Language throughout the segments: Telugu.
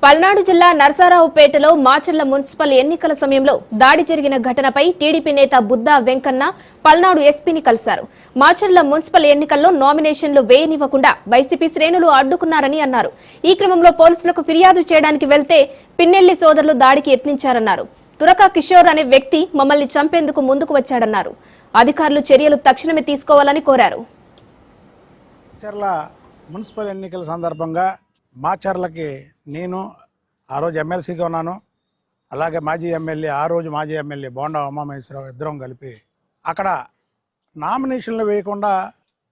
పల్నాడు జిల్లా నరసరావుపేటలో మాచర్ల మున్సిపల్ ఎన్నికల సమయంలో దాడి జరిగిన ఘటనపై టీడీపీ నేత బుద్దా వెంకన్న పల్నాడు ఎస్పీని కలిశారు. మాచర్ల మున్సిపల్ ఎన్నికల్లో నామినేషన్లు వేయనివ్వకుండా వైసీపీ శ్రేణులు అడ్డుకున్నారని అన్నారు. ఈ క్రమంలో పోలీసులకు ఫిర్యాదు చేయడానికి వెళ్తే పిన్నెల్లి సోదరులు దాడికి యత్నించారన్నారు. తురకా కిషోర్ అనే వ్యక్తి మమ్మల్ని చంపేందుకు ముందుకు వచ్చాడన్నారు. అధికారులు చర్యలు తక్షణమే తీసుకోవాలని కోరారు. మున్సిపల్ ఎన్నికల సందర్భంగా మాచర్లకి నేను ఆ రోజు ఎమ్మెల్సీగా ఉన్నాను. అలాగే మాజీ ఎమ్మెల్యే బోండా ఉమామహేశ్వరరావు ఇద్దరం కలిపి అక్కడ నామినేషన్లు వేయకుండా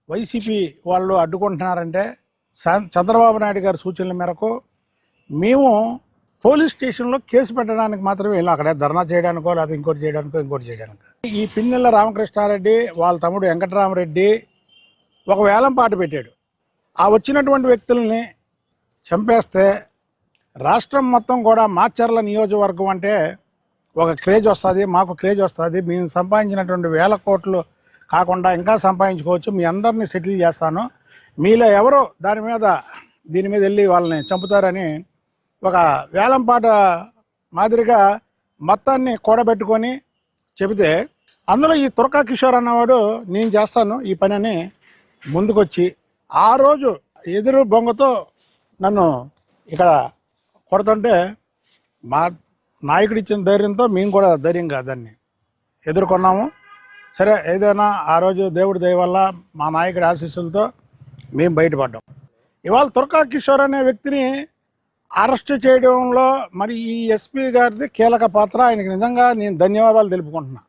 వైసీపీ వాళ్ళు అడ్డుకుంటున్నారంటే చంద్రబాబు నాయుడు గారి సూచనల మేరకు మేము పోలీస్ స్టేషన్లో కేసు పెట్టడానికి మాత్రమే వెళ్ళాం. అక్కడ ధర్నా చేయడానికో లేదా ఇంకోటి చేయడానికో. ఈ పిన్నెల రామకృష్ణారెడ్డి వాళ్ళ తమ్ముడు వెంకటరామరెడ్డి ఒక వేలం పాట పెట్టాడు. ఆ వచ్చినటువంటి వ్యక్తుల్ని చంపేస్తే రాష్ట్రం మొత్తం కూడా మాచర్ల నియోజకవర్గం అంటే ఒక క్రేజ్ వస్తుంది, మాకు క్రేజ్ వస్తుంది. మేము సంపాదించినటువంటి 1000 కోట్లు కాకుండా ఇంకా సంపాదించుకోవచ్చు. మీ అందరినీ సెటిల్ చేస్తాను, మీలో ఎవరో దీని మీద వెళ్ళి వాళ్ళని చంపుతారని ఒక వేలం పాట మాదిరిగా మొత్తాన్ని కూడబెట్టుకొని చెబితే అందులో ఈ తురకా కిషోర్ అన్నవాడు నేను చేస్తాను ఈ పని అని ముందుకొచ్చి ఆ రోజు ఎదురు బొంగతో నన్ను ఇక్కడ కొడుతుంటే మా నాయకుడు ఇచ్చిన ధైర్యంతో మేము కూడా ధైర్యంగా దాన్ని ఎదుర్కొన్నాము. సరే, ఏదైనా ఆ రోజు దేవుడి దయ వల్ల మా నాయకుడి ఆశీస్సులతో మేము బయటపడ్డాం. ఇవాళ తురకా కిషోర్ అనే వ్యక్తిని అరెస్ట్ చేయడంలో మరి ఈ ఎస్పీ గారిది కీలక పాత్ర. ఆయనకి నిజంగా నేను ధన్యవాదాలు తెలుపుకుంటున్నా.